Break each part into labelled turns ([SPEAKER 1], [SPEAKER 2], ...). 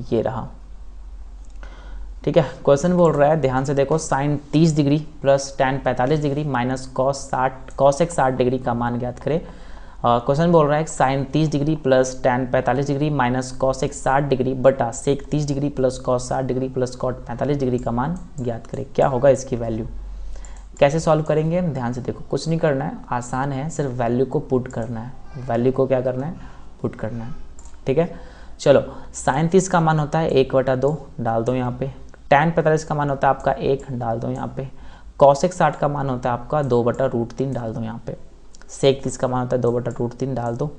[SPEAKER 1] ये रहा। ठीक है, क्वेश्चन बोल रहा है, ध्यान से देखो, sine 30 degree plus tan 45 degree minus cos एक 60 डिग्री का मान ज्ञात करें। क्वेश्चन बोल रहा है sine 30 degree plus tan 45 degree minus cos एक 60 डिग्री बटा sec 30 degree plus cos 60 degree plus cot 45 degree का मान ज्ञात करें। क्या होगा इसकी वैल्यू? कैसे सॉल्व करेंगे? ध्यान से देखो, कुछ नहीं करना है, आसान है, सिर्फ वैल्यू को पुट करना है। वैल्यू को क्या करना है? पुट करना है। ठीक है, चलो, साइन 30 का मान होता है 1/2, डाल दो यहाँ पे। tan 45 का मान होता है आपका 1, डाल दो यहाँ पे। cos एक 60 का मान होता है आपका 2/√3, डाल दो यहाँ पे। sec 30 का मान होता है 2/√3, डाल दो।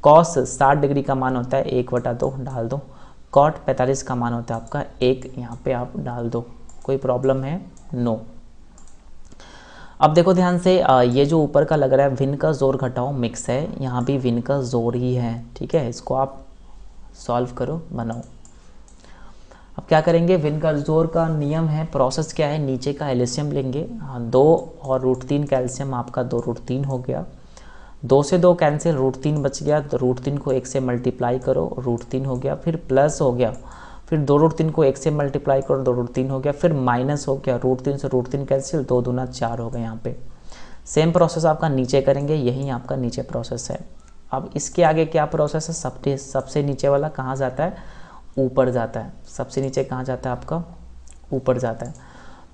[SPEAKER 1] cos 60 डिग्री का मान होता है 1/2, डाल दो। cot 45 का मान होता है आपका 1, यहाँ पे आप डाल दो। कोई प्रॉब्लम है? नो। अब देखो ध्यान से, ये जो ऊपर का लग रहा है विन का जोर घटाओ मिक्स है, यहाँ भी विन का जोर ही है। ठीक है, इसको आप सॉल्व करो, बनाओ। अब क्या करेंगे? विन का जोर का नियम है, प्रोसेस क्या है, नीचे का एलसीएम लेंगे। 2 और √3 का एलसीएम आपका 2√3 हो गया। 2 से 2 कैंसिल, √3 बच गया, तो √3 को 1 से मल्टीप्लाई करो, √3 हो गया, फिर प्लस हो गया, फिर 2√3 को 1 से मल्टीप्लाई करो, 2√3 हो गया, फिर माइनस हो गया, √3 से √3 कैंसिल, 2 दूना 4 हो गया। यहाँ पे सेम प्रोसेस आपका नीचे करेंगे, यही आपका नीचे प्रोसेस है। अब इसके आगे क्या प्रोसेस है? सबसे नीचे वाला कहाँ जाता है? ऊपर जाता है। सबसे नीचे कहाँ जाता है आपका? ऊपर जाता है।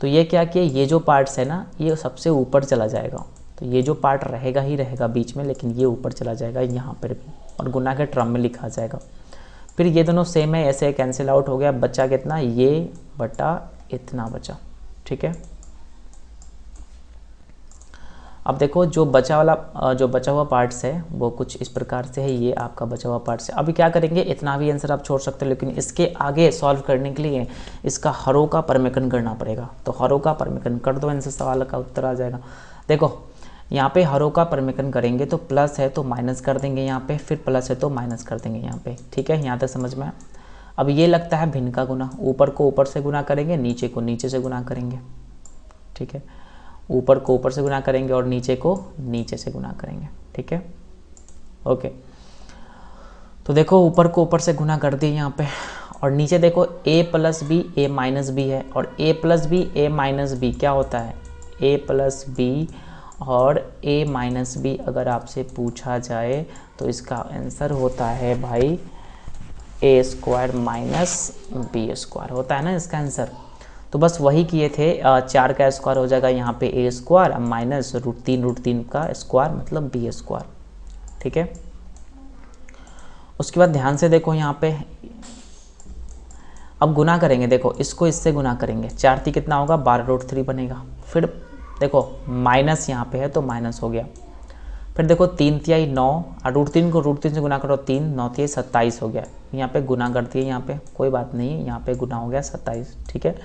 [SPEAKER 1] तो ये क्या किया, ये जो पार्ट्स है ना, ये सबसे ऊपर चला जाएगा। तो ये जो पार्ट रहेगा ही रहेगा बीच में, लेकिन ये ऊपर चला जाएगा यहाँ पर भी, और गुना के टर्म में लिखा जाएगा। फिर ये दोनों सेम है, ऐसे कैंसिल आउट हो गया, बचा कितना? ये बटा इतना बचा। ठीक है, अब देखो जो बचा हुआ पार्ट्स है वो कुछ इस प्रकार से है, ये आपका बचा हुआ पार्ट्स है। अभी क्या करेंगे, इतना भी आंसर आप छोड़ सकते हो, लेकिन इसके आगे सॉल्व करने के लिए इसका हरों का परमेकन करना पड़ेगा। तो हरों का परमेकन कर दो, इनसे सवाल का उत्तर आ जाएगा। देखो यहाँ पे हरों का परमेकन करेंगे तो प्लस है तो माइनस कर देंगे यहाँ पे, फिर प्लस है तो माइनस कर देंगे यहाँ पे। ठीक है, यहाँ तक समझ में? अब ये लगता है भिन्न का गुना, ऊपर को ऊपर से गुना करेंगे, नीचे को नीचे से गुना करेंगे। ठीक है, ऊपर को ऊपर से गुना करेंगे और नीचे को नीचे से गुना करेंगे। ठीक है, ओके। तो देखो ऊपर को ऊपर से गुना कर दिए यहाँ पे, और नीचे देखो a plus B a minus B है, और a plus B a minus B क्या होता है? a प्लस बी और a माइनस बी अगर आपसे पूछा जाए तो इसका आंसर होता है भाई a² माइनस b² होता है ना इसका आंसर। तो बस वही किए थे, 4 का स्क्वायर हो जाएगा यहाँ पे a² माइनस √3 का स्क्वायर मतलब b²। ठीक है, उसके बाद ध्यान से देखो यहाँ पे, अब गुना करेंगे, देखो इसको इससे गुना करेंगे, 4 3 कितना होगा? 12√3 बनेगा। फिर देखो माइनस यहाँ पे है तो माइनस हो गया। फिर देखो 3 तिहाई 9, और √3 को √3 से गुना करो, 3 9 तिहाई 27 हो गया। यहाँ पे गुना कर दिए, यहाँ पे कोई बात नहीं, यहाँ पे गुना हो गया 27। ठीक है,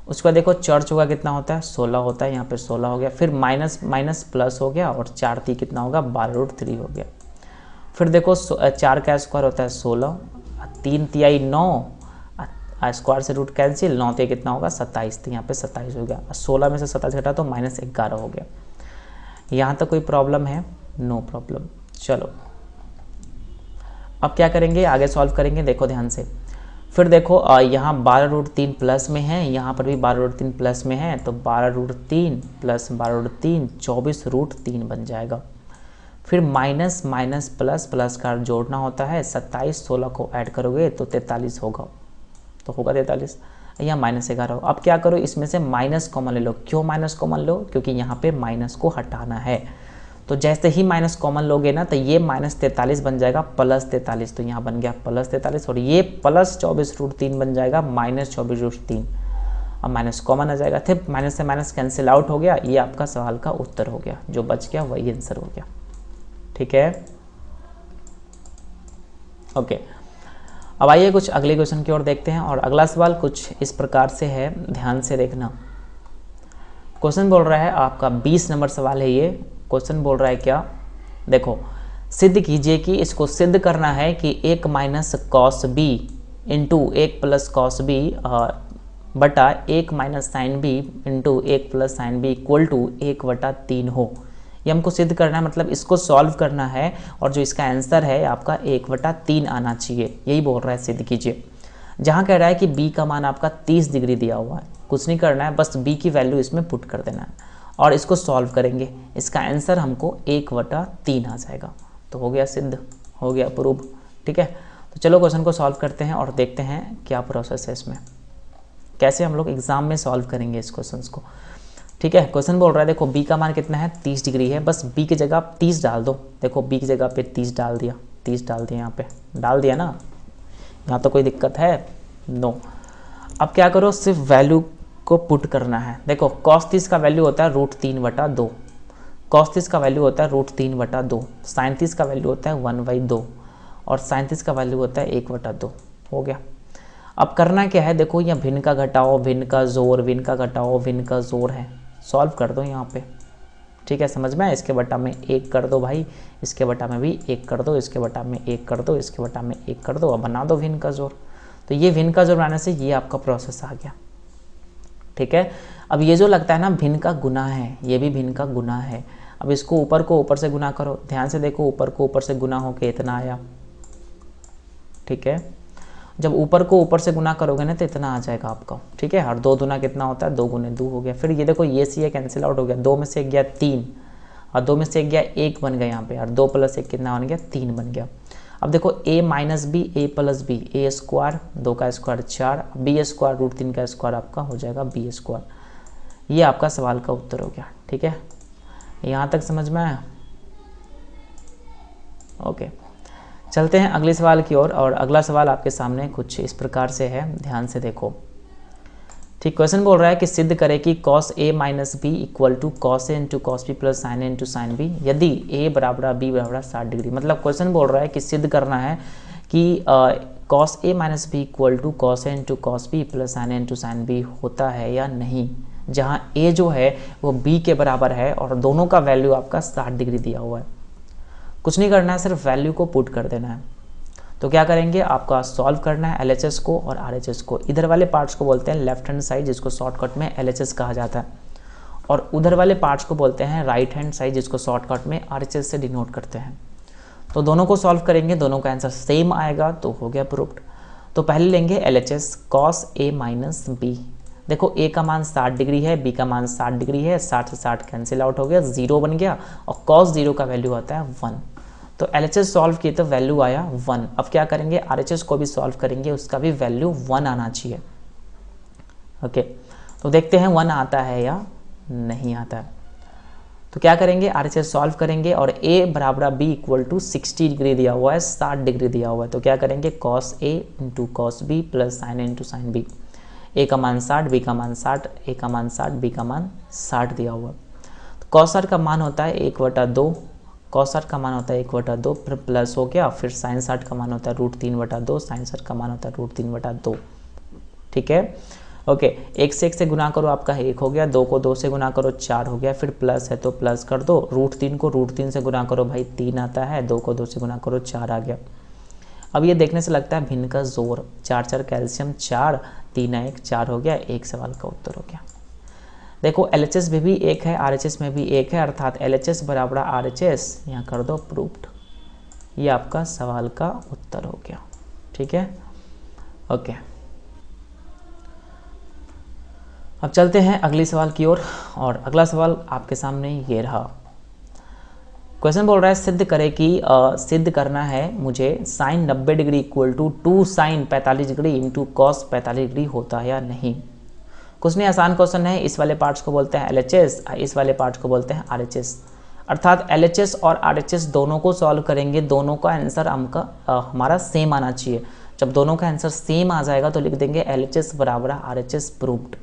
[SPEAKER 1] उसके बाद देखो चर्च होगा कितना होता है? 16 होता है, यहाँ पे 16 हो गया। फिर माइनस माइनस प्लस हो गया, और 4 3 कितना होगा? 12√3 हो गया। फिर देखो 4 का स्क्वायर होता है 16, 3 तिहाई 9, स्क्वायर से रूट कैंसिल, 9 तिहाई कितना होगा? 27, तो यहाँ पे 27 हो गया। 16 में से 27 घटा तो -11 हो गया। यहाँ तक कोई प्रॉब्लम है? No problem. चलो अब क्या करेंगे, आगे सॉल्व करेंगे, देखो ध्यान से। फिर देखो यहाँ 12√3 प्लस में है, यहाँ पर भी 12√3 प्लस में है, तो 12√3 प्लस 12√3 24√3 बन जाएगा। फिर माइनस माइनस प्लस प्लस का जोड़ना होता है, 27 16 को ऐड करोगे तो 43 होगा, तो होगा 43। यहाँ -11 हो। अब क्या करो, इसमें से माइनस कॉमन ले लो। क्यों माइनस कॉमन लो? क्योंकि यहाँ पे माइनस को हटाना है। तो जैसे ही माइनस कॉमन लोगे ना, तो ये -43 बन जाएगा +43, तो यहाँ बन गया +43, और ये +24√3 बन जाएगा -24√3। अब माइनस कॉमन आ जाएगा, फिर माइनस से माइनस कैंसिल आउट हो गया, ये आपका सवाल का उत्तर हो गया, जो बच गया वही आंसर हो गया। ठीक है, ओके। अब आइए कुछ अगले क्वेश्चन की ओर देखते हैं। और अगला सवाल कुछ इस प्रकार से है, ध्यान से देखना। क्वेश्चन बोल रहा है आपका 20 नंबर सवाल है ये। क्वेश्चन बोल रहा है क्या, देखो, सिद्ध कीजिए कि इसको सिद्ध करना है कि 1 minus cos B into 1 plus cos B बटा 1 minus sine B into 1 plus sine B equal to 1/3 हो। ये हमको सिद्ध करना है, मतलब इसको सॉल्व करना है और जो इसका आंसर है आपका 1/3 आना चाहिए, यही बोल रहा है सिद्ध कीजिए। जहाँ कह रहा है कि b का मान आपका 30 डिग्री दिया हुआ है, कुछ नहीं करना है, बस b की वैल्यू इसमें पुट कर देना है और इसको सॉल्व करेंगे। इसका आंसर हमको 1/3 आ जाएगा। तो हो गया सिद्ध, हो गया प्रूव। ठीक है, तो चलो क्वेश्चन को सॉल्व करते हैं और देखते हैं क्या प्रोसेस है इसमें, कैसे हम लोग एग्जाम में सॉल्व करेंगे इस क्वेश्चन को। ठीक है, क्वेश्चन बोल रहा है देखो b का मान कितना है, 30 डिग्री है, बस b की जगह 30 डाल दो। देखो b की जगह पे 30 डाल दिया, 30 डाल दिया, यहाँ पे डाल दिया ना, यहाँ तो कोई दिक्कत है नो। अब क्या करो, सिर्फ वैल्यू को पुट करना है। देखो cos 30 का वैल्यू होता है √3/2, cos 30 का वैल्यू होता है √3/2, sin 30 का वैल्यू होता है 1/2 और sin 30 का वैल्यू होता है 1/2। हो गया। अब करना क्या है, देखो यहाँ भिन्न का घटाओ, भिन्न का जोर, भिन्न का घटाओ, भिन्न का जोर है, सॉल्व कर दो यहाँ पे। ठीक है, समझ में आया? इसके बटा में 1 कर दो भाई, इसके बटा में भी 1 कर दो, इसके बटा में 1 कर दो, इसके बटा में 1 कर दो, अब बना दो भिन्न का जोर। तो ये भिन्न का जोर बनाने से ये आपका प्रोसेस आ गया। ठीक है, अब ये जो लगता है ना भिन्न का गुना है, ये भी भिन्न का गुना है। अब इसको ऊपर को ऊपर से गुना करो, ध्यान से देखो, ऊपर को ऊपर से गुना होके इतना आया। ठीक है, जब ऊपर को ऊपर से गुना करोगे ना तो इतना आ जाएगा आपका। ठीक है, और 2 दूना कितना होता है, 2 गुने 2 हो गया। फिर ये देखो ये से ये कैंसिल आउट हो गया, 2 में से 1 गया 3 और 2 में से 1 गया 1 बन गया यहाँ पे, और 2 + 1 कितना बन गया, 3 बन गया। अब देखो a minus B, a plus B, a square, 2 का स्क्वायर 4, b स्क्वायर √3 का स्क्वायर आपका हो जाएगा b स्क्वायर। ये आपका सवाल का उत्तर हो गया। ठीक है, यहाँ तक समझ में आया? ओके, चलते हैं अगले सवाल की ओर। और अगला सवाल आपके सामने कुछ इस प्रकार से है, ध्यान से देखो। ठीक, क्वेश्चन बोल रहा है कि सिद्ध करें कि cos a minus B equal to cos a into cos b plus sin a into sin b यदि a बराबर b बराबर 60 डिग्री। मतलब क्वेश्चन बोल रहा है कि सिद्ध करना है कि cos a minus B equal to cos a into cos b plus sin a into sin b होता है या नहीं, जहाँ a जो है वो b के बराबर है और दोनों का वैल्यू आपका 60 डिग्री दिया हुआ है। कुछ नहीं करना है, सिर्फ वैल्यू को पुट कर देना है। तो क्या करेंगे, आपका सॉल्व करना है LHS को और RHS को। इधर वाले पार्ट्स को बोलते हैं लेफ्ट हैंड साइड, जिसको शॉर्टकट में LHS कहा जाता है, और उधर वाले पार्ट्स को बोलते हैं राइट हैंड साइड, जिसको शॉर्टकट में RHS से डिनोट करते हैं। तो दोनों को सॉल्व करेंगे, दोनों का आंसर सेम आएगा, तो हो गया प्रूव्ड। तो पहले लेंगे LHS, cos a minus B. देखो a का मान 60 डिग्री है, b का मान 60 डिग्री है, 60 से 60 कैंसिल आउट हो गया, 0 बन गया, और cos 0 का वैल्यू आता है 1। तो LHS सॉल्व किए तो वैल्यू आया 1। अब क्या करेंगे, RHS को भी सॉल्व करेंगे, उसका भी वैल्यू 1 आना चाहिए। ओके, तो देखते हैं 1 आता है या नहीं आता है। तो क्या करेंगे, RHS सॉल्व करेंगे और a बराबर b इक्वल टू 60 डिग्री दिया हुआ है, 60 डिग्री दिया हुआ है। तो क्या करेंगे, cos a into cos b plus sin a into sin b। a का मान 60, b का मान 60, a का मान 60, b का मान 60 दिया हुआ है। तो cos 60 का मान होता है 1/2, cos 60 का मान होता है 1/2, फिर प्लस हो गया, फिर sin 60 का मान होता है √3/2, sin 60 का मान होता है √3/2। ठीक है, ओके, 1 से 1 से गुना करो, आपका 1 हो गया, 2 को 2 से गुना करो 4 हो गया, फिर प्लस है तो प्लस कर दो, √3 को √3 से गुना करो भाई 3 आता है, 2 को 2 से गुना करो 4 आ गया। अब ये देखने से लगता है भिन्न का जोर, 4 4 कैल्शियम 4, 3 1 4 हो गया, एक सवाल का उत्तर हो गया। देखो LHS में भी 1 है, RHS में भी 1 है, अर्थात LHS बराबर RHS, यहाँ कर दो प्रूव्ड। ये आपका सवाल का उत्तर हो गया। ठीक है, ओके, अब चलते हैं अगले सवाल की ओर। और अगला सवाल आपके सामने ये रहा। क्वेश्चन बोल रहा है सिद्ध करें कि सिद्ध करना है मुझे sin 90 degree equal to 2 sin 45 degree into cos 45 degree होता है या नहीं। कुछ नहीं, आसान क्वेश्चन है। इस वाले पार्ट्स को बोलते हैं LHS, इस वाले पार्ट्स को बोलते हैं RHS। अर्थात LHS और RHS दोनों को सॉल्व करेंगे, दोनों का आंसर हमारा सेम आना चाहिए। जब दोनों का आंसर सेम आ जाएगा तो लिख देंगे LHS बराबर RHS प्रूव्ड।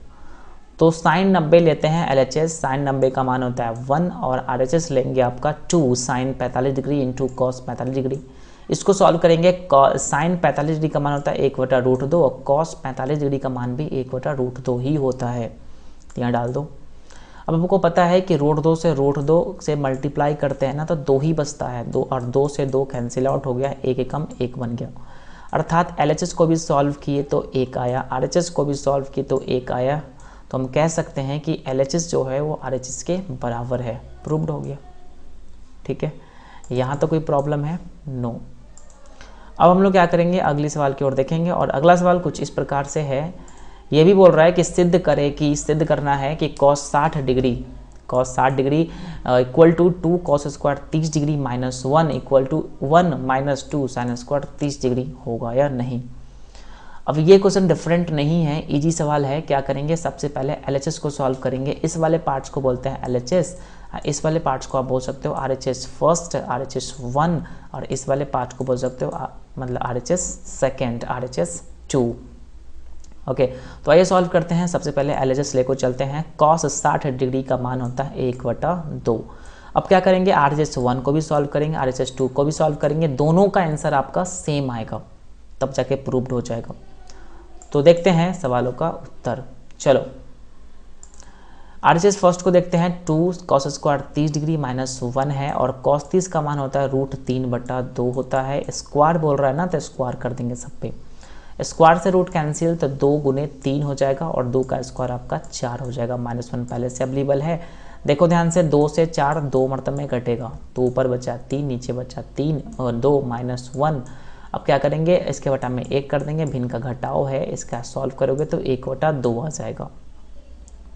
[SPEAKER 1] तो sin 90 लेते हैं LHS, sin 90 का मान होता है 1, और RHS लेंगे आपका 2 sin 45 degree into cos 45 degree. इसको सॉल्व करेंगे, साइन 45 डिग्री का मान होता है 1/√2 और कॉस 45 डिग्री का मान भी 1/√2 ही होता है। यहाँ डाल दो। अब आपको पता है कि √2 से मल्टीप्लाई करते हैं ना तो 2 ही बचता है, 2 और 2 से 2 कैंसिल आउट हो गया, 1 एकम 1 बन गया। अर्थात LHS को भी सॉल्व किए तो 1 आया, RHS को भी सॉल्व किए तो 1 आया। तो हम कह सकते हैं कि LHS जो है वो RHS के बराबर है। प्रूव्ड हो गया। ठीक है, यहाँ तो कोई प्रॉब्लम है? नो। अब हम लोग क्या करेंगे, अगले सवाल की ओर देखेंगे और अगला सवाल कुछ इस प्रकार से है। ये भी बोल रहा है कि सिद्ध करना है कि cos 60 degree equal to 2 cos square 30 degree minus 1 equal to 1 minus 2 sine square 30 degree होगा या नहीं। अब ये क्वेश्चन डिफरेंट नहीं है, इजी सवाल है। क्या करेंगे, सबसे पहले LHS को सॉल्व करेंगे। इस वाले पार्ट्स को बोलते हैं LHS, इस वाले पार्ट्स को आप बोल सकते हो RHS फर्स्ट, RHS 1 और इस वाले पार्ट को बोल सकते हो मतलब RHS सेकेंड, RHS 2। ओके, तो आइए सॉल्व करते हैं। सबसे पहले LHS लेको चलते हैं। cos 60 डिग्री का मान होता है 1/2। अब क्या करेंगे, RHS 1 को भी सॉल्व करेंगे, RHS 2 को भी सॉल्व करेंगे, दोनों का आंसर आपका सेम आएगा, तब जाके प्रूव्ड हो जाएगा। तो देखते हैं सवालों का उत्तर। चलो, RHS फर्स्ट को देखते हैं। 2 cos स्क्वायर 30 डिग्री माइनस 1 है और cos 30 का मान होता है √3/2 होता है। स्क्वायर बोल रहा है ना तो स्क्वायर कर देंगे सब पे। स्क्वायर से रूट कैंसिल तो 2 गुने 3 हो जाएगा और 2 का स्क्वायर आपका 4 हो जाएगा। -1 पहले से अवेलेबल है। देखो ध्यान से, 2 से 4 2 मरतबे में घटेगा तो ऊपर बचा 3, नीचे बचा 3 और 2 -1। अब क्या करेंगे, इसके बटा में 1 कर देंगे, भिन्न का घटाव है, इसका सॉल्व करोगे तो 1/2 आ जाएगा।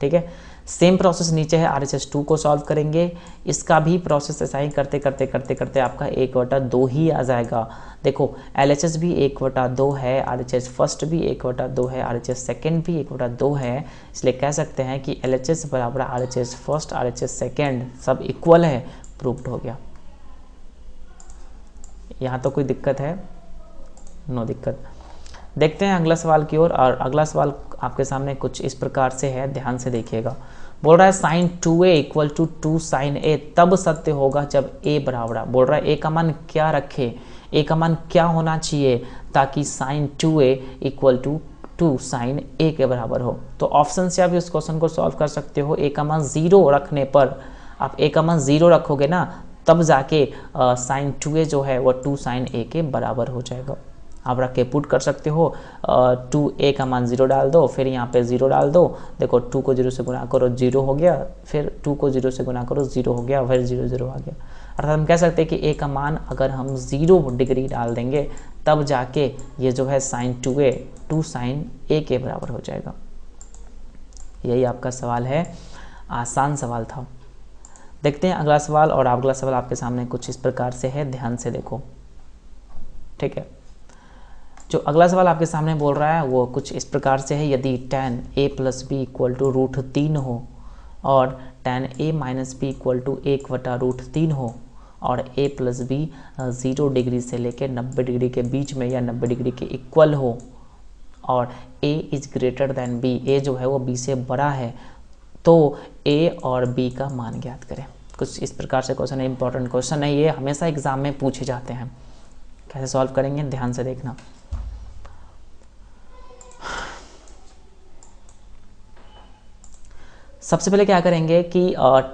[SPEAKER 1] ठीक है, सेम प्रोसेस नीचे है। RHS 2 को सॉल्व करेंगे, इसका भी प्रोसेस ऐसा ही करते करते आपका 1/2 ही आ जाएगा। देखो LHS भी 1/2 है, RHS फर्स्ट भी 1/2 है, RHS सेकेंड भी 1/2 है। इसलिए कह सकते हैं कि LHS बराबर RHS फर्स्ट, RHS सेकेंड सब इक्वल है। प्रूव्ड हो गया। यहाँ तो कोई दिक्कत है? नो दिक्कत। देखते हैं अगला सवाल की ओर और अगला सवाल आपके सामने कुछ इस प्रकार से है, ध्यान से देखिएगा। बोल रहा है sin 2a equal to 2 sin a तब सत्य होगा जब a बराबर, बोल रहा है a का मान क्या रखे, a का मान क्या होना चाहिए ताकि sin 2a equal to 2 sin a के बराबर हो। तो ऑप्शन से आप इस क्वेश्चन को सॉल्व कर सकते हो। a का मान 0 रखने पर, आप a का मान 0 रखोगे ना तब जाके sin 2a जो है वो 2 sin a के बराबर हो जाएगा। आप रख के पुट कर सकते हो। 2a का मान 0 डाल दो, फिर यहाँ पे 0 डाल दो। देखो 2 को 0 से गुना करो 0 हो गया, फिर 2 को 0 से गुना करो 0 हो गया, फिर 0 0 आ गया। अर्थात हम कह सकते हैं कि a का मान अगर हम 0 डिग्री डाल देंगे तब जाके ये जो है sin 2a 2 sin a के बराबर हो जाएगा। यही आपका सवाल है, आसान सवाल था। देखते हैं अगला सवाल और अगला सवाल आपके सामने कुछ इस प्रकार से है, ध्यान से देखो। ठीक है, जो अगला सवाल आपके सामने बोल रहा है वो कुछ इस प्रकार से है। यदि tan a + b equal to √3 हो और tan a - b equal to 1/√3 हो और a + b 0 डिग्री से लेकर 90 डिग्री के बीच में या 90 डिग्री के इक्वल हो और a is greater than b, a जो है वो b से बड़ा है, तो a और b का मान ज्ञात करें। कुछ इस प्रकार से क्वेश्चन है, इंपॉर्टेंट क्वेश्चन है ये, हमेशा एग्जाम में पूछे जाते हैं। कैसे सॉल्व करेंगे ध्यान से देखना। सबसे पहले क्या करेंगे कि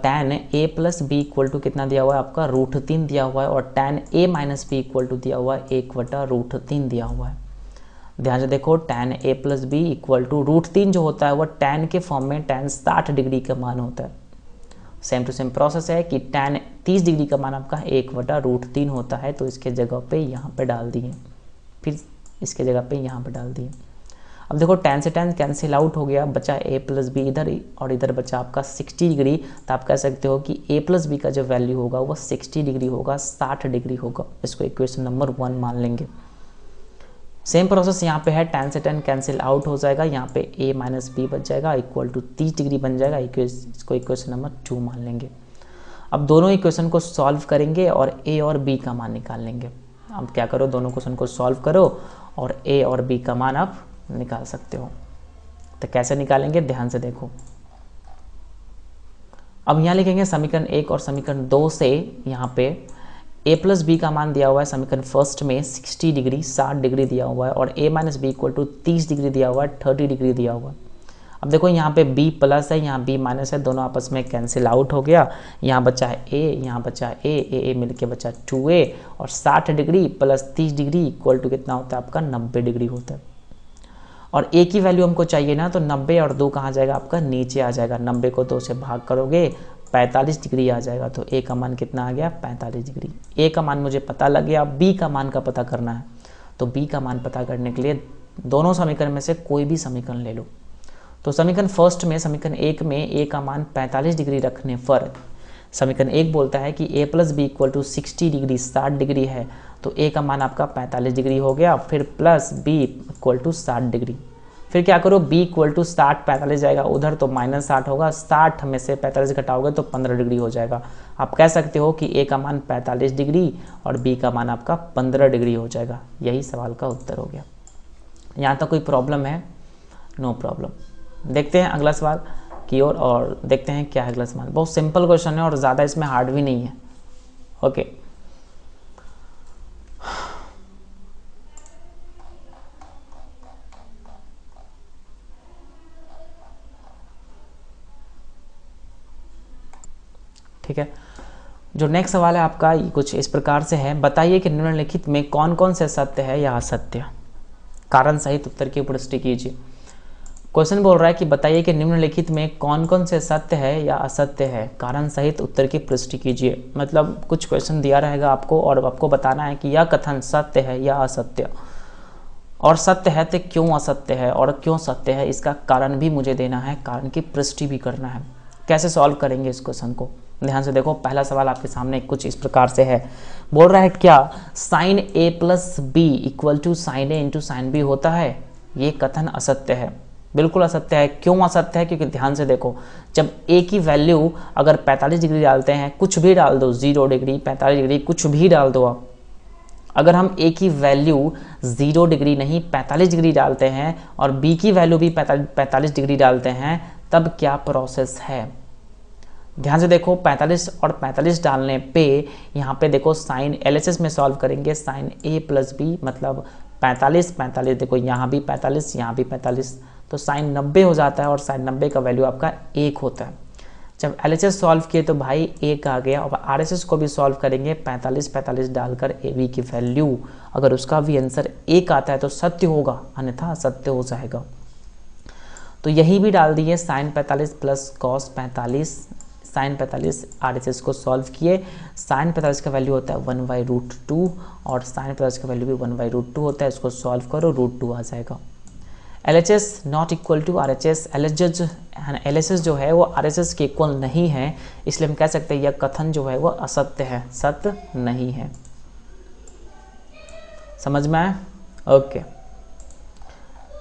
[SPEAKER 1] tan a + b equal to कितना दिया हुआ है आपका √3 दिया हुआ है और tan a - b equal to दिया हुआ है 1/√3 दिया हुआ है। ध्यान से देखो, tan a + b equal to √3 जो होता है वो tan के फॉर्म में tan 60 डिग्री का मान होता है। सेम टू सेम प्रोसेस है कि tan 30 डिग्री का मान आपका 1/√3 होता है, तो इसके जगह पे यहाँ पे डाल दिए, फिर इसके जगह पे यहाँ पे डाल दिए। अब देखो tan से tan कैंसिल आउट हो गया, बचा a + b इधर और इधर बचा आपका 60 डिग्री। तो आप कह सकते हो कि a + b का जो वैल्यू होगा वो 60 डिग्री होगा, 60 डिग्री होगा। इसको इक्वेशन नंबर 1 मान लेंगे। सेम प्रोसेस यहाँ पे है, tan से tan कैंसिल आउट हो जाएगा, यहाँ पे a - b बच जाएगा इक्वल टू 30 डिग्री बन जाएगा। इसको इक्वेशन नंबर 2 मान लेंगे। अब दोनों इक्वेशन को सॉल्व करेंगे और a और b का मान निकाल लेंगे। अब क्या करो, दोनों क्वेश्चन को सॉल्व करो और a और b का मान आप निकाल सकते हो। तो कैसे निकालेंगे ध्यान से देखो। अब यहाँ लिखेंगे समीकरण 1 और समीकरण 2 से यहाँ पे ए प्लस बी का मान दिया हुआ है समीकरण फर्स्ट में 60 डिग्री 60 डिग्री दिया हुआ है, और A minus B equal to 30 degree दिया हुआ है, 30 डिग्री दिया हुआ है। अब देखो यहाँ पे b प्लस है, यहाँ b माइनस है, दोनों आपस में कैंसिल आउट हो गया। यहाँ बचा है a, यहाँ बचा है a मिलके बचा 2a, और 60 degree plus 30 degree equal to कितना होता है आपका 90 डिग्री होता है। और a की वैल्यू हमको चाहिए ना, तो 90 और 2 कहाँ जाएगा आपका, नीचे आ जाएगा। 90 को 2 से भाग करोगे 45 डिग्री आ जाएगा, तो a का मान कितना आ गया 45 डिग्री। a का मान मुझे पता लग गया, अब b का मान का पता करना है। तो b का मान पता करने के लिए दोनों समीकरण में से कोई भी समीकरण ले लो। तो समीकरण फर्स्ट में, समीकरण 1 में a का मान 45 डिग्री रखने पर समीकरण 1 बोलता है कि a plus B equal to 60 degree 60 degree है, तो a का मान आपका 45 डिग्री हो गया। फिर plus b equal to 60 degree, फिर क्या करो b इक्वल टू 60 45 जाएगा उधर, तो माइनस 60 होगा, 60 में से 45 घटाओगे तो 15 डिग्री हो जाएगा। आप कह सकते हो कि a का मान 45 डिग्री और b का मान आपका 15 डिग्री हो जाएगा। यही सवाल का उत्तर हो गया। यहाँ तक कोई प्रॉब्लम है? No problem. देखते हैं अगला सवाल की ओर और देखते हैं क्या है अगला सवाल। बहुत सिंपल क्वेश्चन है और ज़्यादा इसमें हार्ड भी नहीं है। ओके, ठीक है। जो नेक्स्ट सवाल है आपका कुछ इस प्रकार से है, बताइए कि निम्नलिखित में कौन कौन से सत्य है या असत्य, कारण सहित उत्तर की पुष्टि कीजिए। क्वेश्चन बोल रहा है कि बताइए कि निम्नलिखित में कौन कौन से सत्य है या असत्य है, कारण सहित उत्तर की पुष्टि कीजिए। मतलब कुछ क्वेश्चन दिया रहेगा आपको और आपको बताना है कि यह कथन सत्य है या असत्य, और सत्य है तो क्यों असत्य है, और क्यों सत्य है इसका कारण भी मुझे देना है, कारण की पुष्टि भी करना है। कैसे सॉल्व करेंगे इस क्वेश्चन को, ध्यान से देखो। पहला सवाल आपके सामने कुछ इस प्रकार से है, बोल रहा है क्या sine A plus B equal to sine A into sine B होता है। ये कथन असत्य है, बिल्कुल असत्य है। क्यों असत्य है? क्योंकि ध्यान से देखो, जब a की वैल्यू अगर 45 डिग्री डालते हैं, कुछ भी डाल दो, 0 डिग्री 45 डिग्री कुछ भी डाल दो आप, अगर हम a की वैल्यू 0 डिग्री नहीं 45 डिग्री डालते हैं और b की वैल्यू भी 45 डिग्री डालते हैं, तब क्या प्रोसेस है। ध्यान से देखो, 45 और 45 डालने पे यहाँ पे देखो साइन LHS में सॉल्व करेंगे, साइन a प्लस बी मतलब 45 45, देखो यहाँ भी 45 यहाँ भी 45, तो साइन 90 हो जाता है और साइन 90 का वैल्यू आपका 1 होता है। जब LHS सॉल्व किए तो भाई 1 आ गया, और RHS को भी सॉल्व करेंगे 45 45 डालकर AB की वैल्यू, अगर उसका भी आंसर 1 आता है तो सत्य होगा, अन्यथा असत्य हो जाएगा। तो यही भी डाल दिए, sine 45 plus cos 45, sine 45 RHS को सॉल्व किए, साइन 45 का वैल्यू होता है 1/√2 और साइन 45 का वैल्यू भी 1/√2 होता है। इसको सॉल्व करो, √2 आ जाएगा। LHS not equal to RHS, LHS जो है वो RHS के इक्वल नहीं है, इसलिए हम कह सकते हैं यह कथन जो है वो असत्य है, सत्य नहीं है। समझ में आया? ओके,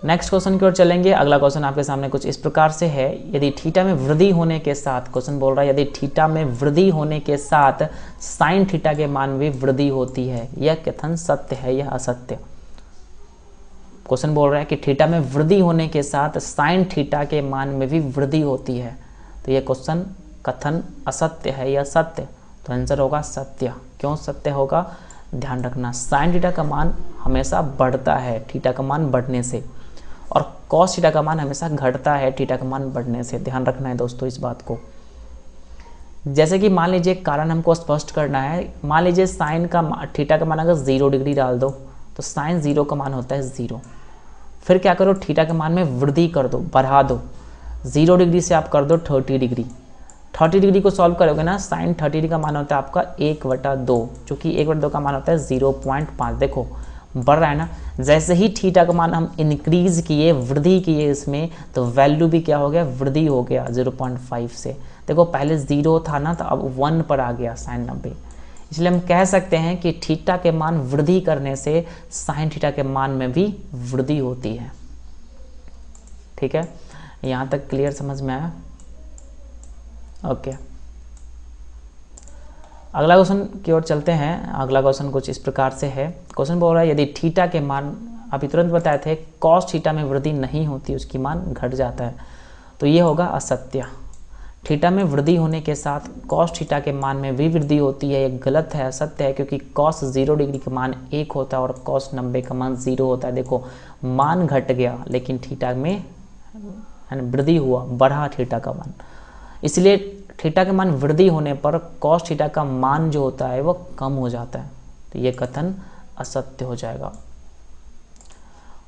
[SPEAKER 1] नेक्स्ट क्वेश्चन की ओर चलेंगे। अगला क्वेश्चन आपके सामने कुछ इस प्रकार से है, यदि थीटा में वृद्धि होने के साथ, क्वेश्चन बोल रहा है यदि थीटा में वृद्धि होने के साथ साइन थीटा के मान में वृद्धि होती है, यह कथन सत्य है या असत्य। क्वेश्चन बोल रहा है कि थीटा में वृद्धि होने के साथ साइन थीटा के मान में भी वृद्धि होती है, तो यह क्वेश्चन कथन असत्य है या सत्य, तो आंसर होगा सत्य। क्यों सत्य होगा, ध्यान रखना, साइन थीटा का मान हमेशा बढ़ता है थीटा का मान बढ़ने से, और कॉस थीटा का मान हमेशा घटता है थीटा का मान बढ़ने से। ध्यान रखना है दोस्तों इस बात को। जैसे कि मान लीजिए कारण हमको स्पष्ट करना है, मान लीजिए साइन का थीटा का मान अगर 0 डिग्री डाल दो तो साइन 0 का मान होता है 0। फिर क्या करो, थीटा के मान में वृद्धि कर दो, बढ़ा दो, 0 डिग्री से आप कर दो 30 डिग्री। 30 डिग्री को सॉल्व करोगे ना, साइन 30 डिग्री का मान होता है आपका 1/2, जो कि 1/2 का मान होता है 0.5। देखो बढ़ रहा है ना, जैसे ही थीटा का मान हम इंक्रीज किए, वृद्धि किए इसमें, तो वैल्यू भी क्या हो गया, वृद्धि हो गया 0.5 से। देखो पहले 0 था ना, तो अब 1 पर आ गया साइन 90। इसलिए हम कह सकते हैं कि थीटा के मान वृद्धि करने से साइन थीटा के मान में भी वृद्धि होती है। ठीक है, यहाँ तक क्लियर समझ में आया? ओके, अगला क्वेश्चन की ओर चलते हैं। अगला क्वेश्चन कुछ इस प्रकार से है, क्वेश्चन बोल रहा है यदि थीटा के मान, अभी तुरंत बताए थे कॉस थीटा में वृद्धि नहीं होती, उसकी मान घट जाता है, तो ये होगा असत्य। थीटा में वृद्धि होने के साथ कॉस थीटा के मान में भी वृद्धि होती है। ये गलत है, असत्य है, क्योंकि कॉस 0 डिग्री का मान 1 होता है और कॉस 90 का मान 0 होता है। देखो मान घट गया लेकिन थीटा में वृद्धि हुआ, बढ़ा थीटा का मान, इसलिए थीटा के मान वृद्धि होने पर कॉस थीटा का मान जो होता है वो कम हो जाता है। तो ये कथन असत्य हो जाएगा।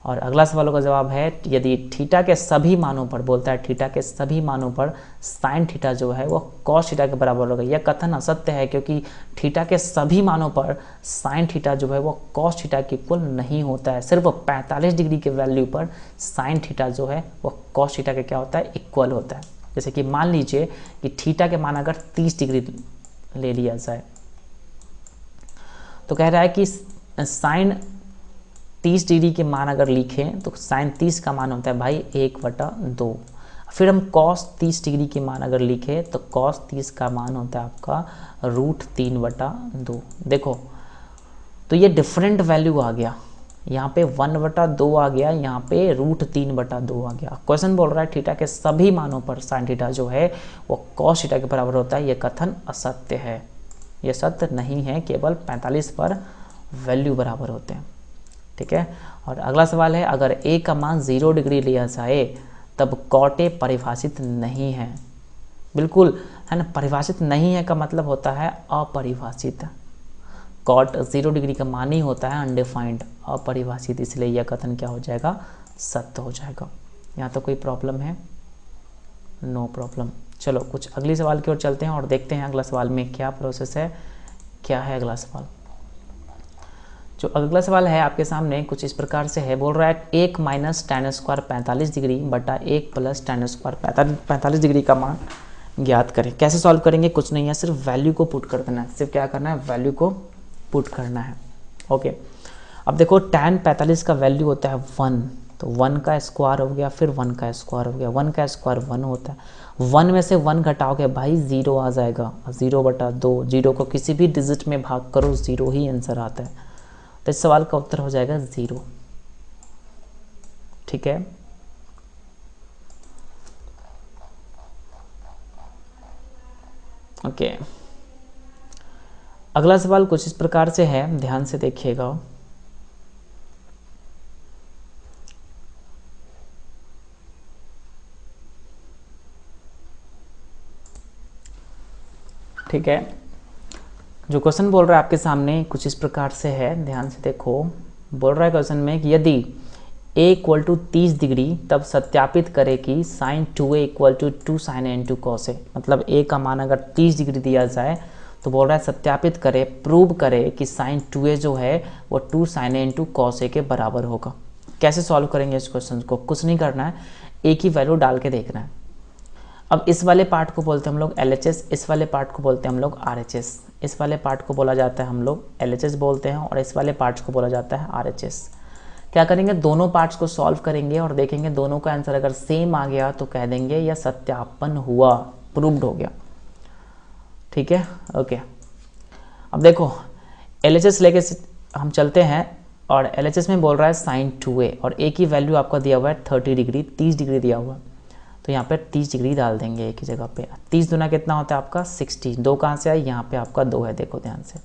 [SPEAKER 1] और अगला सवालों का जवाब है, यदि थीटा के सभी मानों पर, बोलता है थीटा के सभी मानों पर साइन थीटा जो है वो कॉस थीटा के बराबर होगा। यह कथन असत्य है, क्योंकि थीटा के सभी मानों पर साइन थीटा जो है वो कॉस थीटा के इक्वल नहीं होता है। सिर्फ 45 डिग्री के वैल्यू पर साइन थीटा जो है वो कॉस थीटा के क्या होता है, इक्वल होता है। जैसे कि मान लीजिए कि थीटा के मान अगर 30 डिग्री ले लिया जाए, तो कह रहा है कि साइन 30 डिग्री के मान अगर लिखें तो साइन 30 का मान होता है भाई 1/2। फिर हम कॉस 30 डिग्री के मान अगर लिखें तो कॉस 30 का मान होता है आपका √3/2। देखो तो ये डिफरेंट वैल्यू आ गया, यहाँ पे 1/2 आ गया, यहाँ पे √3/2 आ गया। क्वेश्चन बोल रहा है थीटा के सभी मानों पर साइन थीटा जो है वो कॉस थीटा के बराबर होता है। ये कथन असत्य है, ये सत्य नहीं है, केवल 45 पर वैल्यू बराबर होते हैं। ठीक है। और अगला सवाल है, अगर a का मान 0 डिग्री लिया जाए तब कॉट ए परिभाषित नहीं है। बिल्कुल है ना, परिभाषित नहीं है का मतलब होता है अपरिभाषित। कॉट 0 डिग्री का मान ही होता है अनडिफाइंड, अपरिभाषित, इसलिए यह कथन क्या हो जाएगा, सत्य हो जाएगा। यहाँ तो कोई प्रॉब्लम है? No problem. चलो कुछ अगली सवाल की ओर चलते हैं और देखते हैं अगला सवाल में क्या प्रोसेस है, क्या है अगला सवाल। जो अगला सवाल है आपके सामने कुछ इस प्रकार से है, बोल रहा है 1 माइनस tan स्क्वायर 45 डिग्री बटा 1 प्लस tan स्क्वायर 45 डिग्री का मान ज्ञात करें। कैसे सॉल्व करेंगे, कुछ नहीं है, सिर्फ वैल्यू को पुट कर देना है। सिर्फ क्या करना है, वैल्यू को पुट करना है। ओके, अब देखो tan 45 का वैल्यू होता है 1, तो 1 का स्क्वायर हो गया, फिर 1 का स्क्वायर हो गया, 1 का स्क्वायर 1 होता है। 1 में से 1 घटाओगे भाई 0 आ जाएगा, 0/2। 0 को किसी भी डिजिट में भाग करो 0 ही आंसर आता है, तो इस सवाल का उत्तर हो जाएगा 0। ठीक है, ओके। अगला सवाल कुछ इस प्रकार से है, ध्यान से देखिएगा। ठीक है, जो क्वेश्चन बोल रहा है आपके सामने कुछ इस प्रकार से है, ध्यान से देखो। बोल रहा है क्वेश्चन में कि यदि a = 30 डिग्री तब सत्यापित करें कि sin 2a = 2 sin a × cos a। मतलब a का मान अगर 30 डिग्री दिया जाए तो बोल रहा है सत्यापित करें, प्रूव करें कि sin 2a जो है वो 2 sin a × cos a के बराबर होगा। कैसे सॉल्व करेंगे इस क्वेश्चन को, कुछ नहीं करना है, a की वैल्यू डाल के देखना है। अब इस वाले पार्ट को बोलते हैं हम लोग LHS, इस वाले पार्ट को बोलते हैं हम लोग RHS। इस वाले पार्ट को बोला जाता है हम लोग LHS बोलते हैं और इस वाले पार्ट्स को बोला जाता है RHS। क्या करेंगे, दोनों पार्ट्स को सॉल्व करेंगे और देखेंगे दोनों का आंसर अगर सेम आ गया तो कह देंगे यह सत्यापन हुआ, प्रूव्ड हो गया। ठीक है, ओके। अब देखो LHS लेके हम चलते हैं और LHS में बोल रहा है sin 2a और a की वैल्यू आपका दिया हुआ है 30 डिग्री, 30 डिग्री दिया हुआ, तो यहाँ पे 30 डिग्री डाल देंगे एक ही जगह पे। 30 दूना कितना होता है आपका 60, 2 कहाँ से आए, यहाँ पे आपका 2 है, देखो ध्यान से।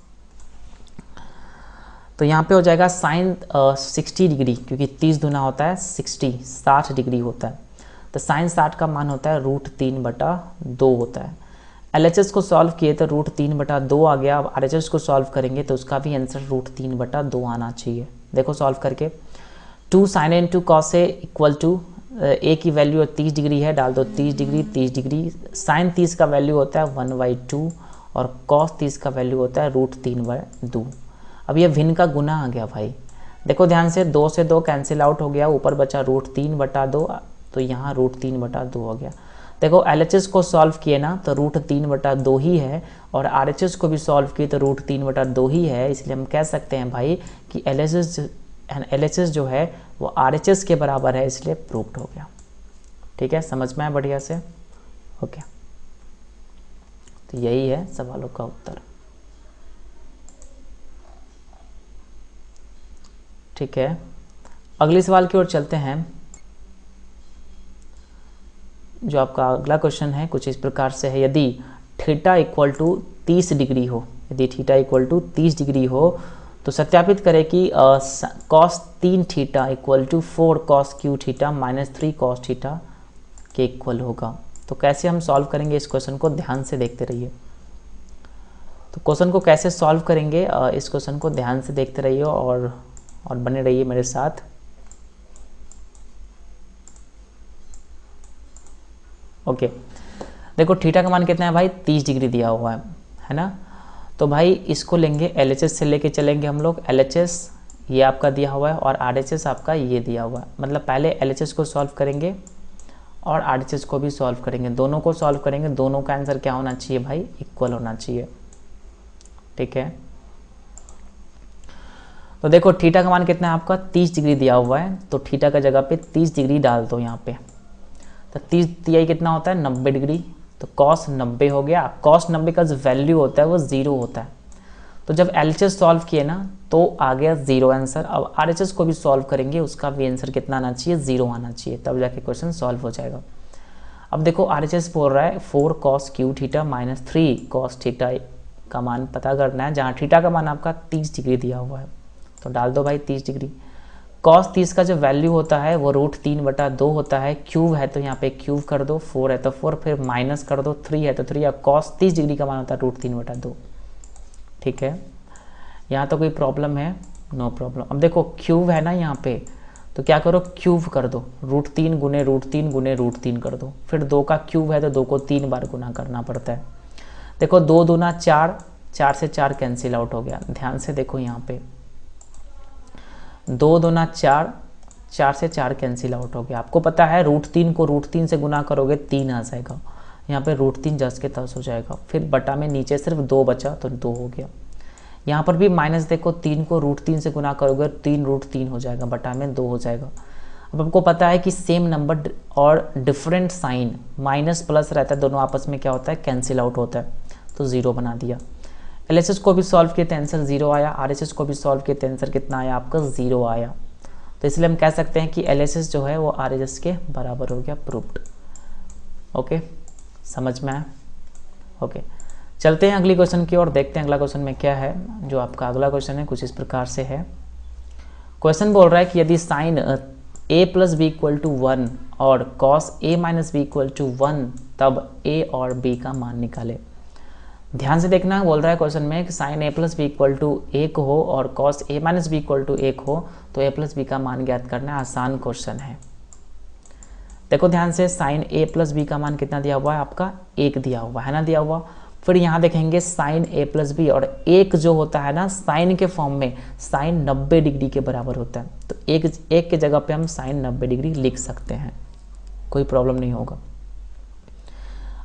[SPEAKER 1] तो यहाँ पे हो जाएगा साइन 60 डिग्री, क्योंकि 30 दूना होता है 60 डिग्री होता है, तो साइन 60 का मान होता है √3/2 होता है। LHS को सॉल्व किए तो √3/2 आ गया। अब RHS को सॉल्व करेंगे तो उसका भी आंसर √3/2 आना चाहिए। देखो सॉल्व करके, 2 sin a × cos a = a की वैल्यू 30 डिग्री है, डाल दो 30 डिग्री, 30 डिग्री। साइन 30 का वैल्यू होता है 1/2 और cos 30 का वैल्यू होता है √3/2। अब ये भिन्न का गुना आ गया भाई, देखो ध्यान से, 2 से 2 कैंसिल आउट हो गया, ऊपर बचा √3/2, तो यहाँ √3/2 हो गया। देखो LHS को सॉल्व किए ना तो √3/2 ही है और RHS को भी सॉल्व किए तो √3/2 ही है, इसलिए हम कह सकते हैं भाई कि LHS जो है वो RHS के बराबर है, इसलिए प्रूव्ड हो गया। ठीक है, समझ में आया बढ़िया से, ओके। तो यही है सवालों का उत्तर। ठीक है, अगले सवाल की ओर चलते हैं। जो आपका अगला क्वेश्चन है कुछ इस प्रकार से है, यदि थीटा इक्वल टू 30 डिग्री हो, यदि थीटा इक्वल टू 30 डिग्री हो तो सत्यापित करें कि cos 3 theta equal to 4 cos cube theta minus 3 cos theta के इक्वल होगा। तो कैसे हम सॉल्व करेंगे इस क्वेश्चन को, ध्यान से देखते रहिए। तो क्वेश्चन को कैसे सॉल्व करेंगे, इस क्वेश्चन को ध्यान से देखते रहिए और बने रहिए मेरे साथ। ओके, देखो थीटा का मान कितना है भाई, 30 डिग्री दिया हुआ है ना। तो भाई इसको लेंगे LHS से लेके चलेंगे हम लोग। LHS ये आपका दिया हुआ है और RHS आपका ये दिया हुआ है। मतलब पहले LHS को सॉल्व करेंगे और RHS को भी सॉल्व करेंगे, दोनों को सॉल्व करेंगे। दोनों का आंसर क्या होना चाहिए भाई, इक्वल होना चाहिए। ठीक है, तो देखो थीटा का मान कितना है आपका, 30 डिग्री दिया हुआ है। तो थीटा का जगह पे 30 डिग्री डाल दो यहाँ पे। तो 30 तिहाई कितना होता है, 90 डिग्री। तो कॉस 90 हो गया। कॉस 90 का जो वैल्यू होता है वो 0 होता है। तो जब LHS सॉल्व किए ना तो आ गया 0 आंसर। अब RHS को भी सॉल्व करेंगे, उसका भी आंसर कितना आना चाहिए, 0 आना चाहिए, तब जाके क्वेश्चन सॉल्व हो जाएगा। अब देखो RHS बोल रहा है 4 cos cube theta minus 3 cos theta का मान पता करना है, जहाँ थीटा का मान आपका 30 डिग्री दिया हुआ है। तो डाल दो भाई 30 डिग्री। कॉस 30 का जो वैल्यू होता है वो √3/2 होता है। क्यूब है तो यहाँ पे क्यूब कर दो, 4 है तो 4, फिर माइनस कर दो, 3 है तो 3। या कॉस 30 डिग्री का मान होता है √3/2। ठीक है, यहाँ तो कोई प्रॉब्लम है, नो प्रॉब्लम। अब देखो क्यूब है ना यहाँ पे, तो क्या करो, क्यूब कर दो, √3 गुने √3 गुने √3 कर दो। फिर 2 का क्यूब है तो 2 को 3 बार गुना करना पड़ता है। देखो 2 दूना 4, 4 से 4 कैंसिल आउट हो गया। ध्यान से देखो यहाँ पे 2 दूना 4, 4 से 4 कैंसिल आउट हो गया। आपको पता है √3 को √3 से गुना करोगे 3 आ जाएगा। यहाँ पे √3 10 के 10 हो जाएगा। फिर बटा में नीचे सिर्फ 2 बचा तो 2 हो गया। यहाँ पर भी माइनस देखो, 3 को √3 से गुना करोगे 3 √3 हो जाएगा, बटा में 2 हो जाएगा। अब आपको पता है कि सेम नंबर और डिफरेंट साइन, माइनस प्लस रहता है, दोनों आपस में क्या होता है, कैंसिल आउट होता है, तो 0 बना दिया। LHS को भी सॉल्व किए तो आंसर 0 आया। RHS को भी सॉल्व किए तो आंसर कितना आया आपका, 0 आया। तो इसलिए हम कह सकते हैं कि LHS जो है वो RHS के बराबर हो गया, प्रूव्ड। ओके, समझ में आया। ओके, चलते हैं अगली क्वेश्चन की ओर, देखते हैं अगला क्वेश्चन में क्या है। जो आपका अगला क्वेश्चन है कुछ इस प्रकार से है। क्वेश्चन बोल रहा है कि यदि साइन a + b = 1 और cos a - b = 1 तब a और b का मान निकाले। ध्यान से देखना, बोल रहा है क्वेश्चन में कि साइन a + b = 1 हो और cos a - b = 1 हो तो a + b का मान ज्ञात करना। आसान क्वेश्चन है। देखो ध्यान से, साइन a + b का मान कितना दिया हुआ है आपका, 1 दिया हुआ है ना, दिया हुआ। फिर यहाँ देखेंगे साइन a + b, और 1 जो होता है ना साइन के फॉर्म में, साइन 90 डिग्री के बराबर होता है। तो एक के जगह पे हम साइन 90 डिग्री लिख सकते हैं, कोई प्रॉब्लम नहीं होगा।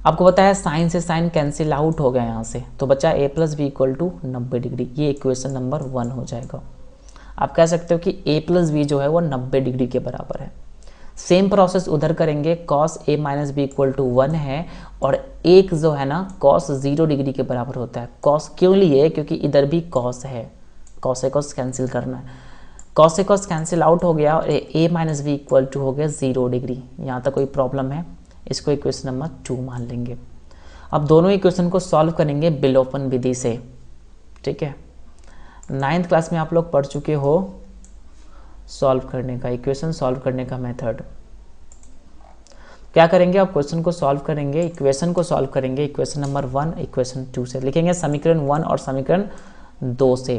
[SPEAKER 1] आपको पता है साइन से साइन कैंसिल आउट हो गया यहाँ से, तो बचा a + b = 90 डिग्री। ये इक्वेशन नंबर 1 हो जाएगा। आप कह सकते हो कि a + b जो है वो 90 डिग्री के बराबर है। सेम प्रोसेस उधर करेंगे, cos a - b = 1 है और 1 जो है ना cos 0 डिग्री के बराबर होता है। cos क्यों लिए, क्योंकि इधर भी cos है, cos से cos कैंसिल करना है। cos से cos कैंसिल आउट हो गया और a - b = हो गया 0 डिग्री। यहाँ तक कोई प्रॉब्लम है, इसको इक्वेशन नंबर 2 मान लेंगे। अब दोनों इक्वेशन को सॉल्व करेंगे बिलोपन विधि से। ठीक है, 9th क्लास में आप लोग पढ़ चुके हो सॉल्व करने का, इक्वेशन सॉल्व करने का मेथड। क्या करेंगे, आप क्वेश्चन को सॉल्व करेंगे, इक्वेशन को सॉल्व करेंगे। इक्वेशन नंबर 1 इक्वेशन 2 से लिखेंगे, समीकरण 1 और समीकरण 2 से।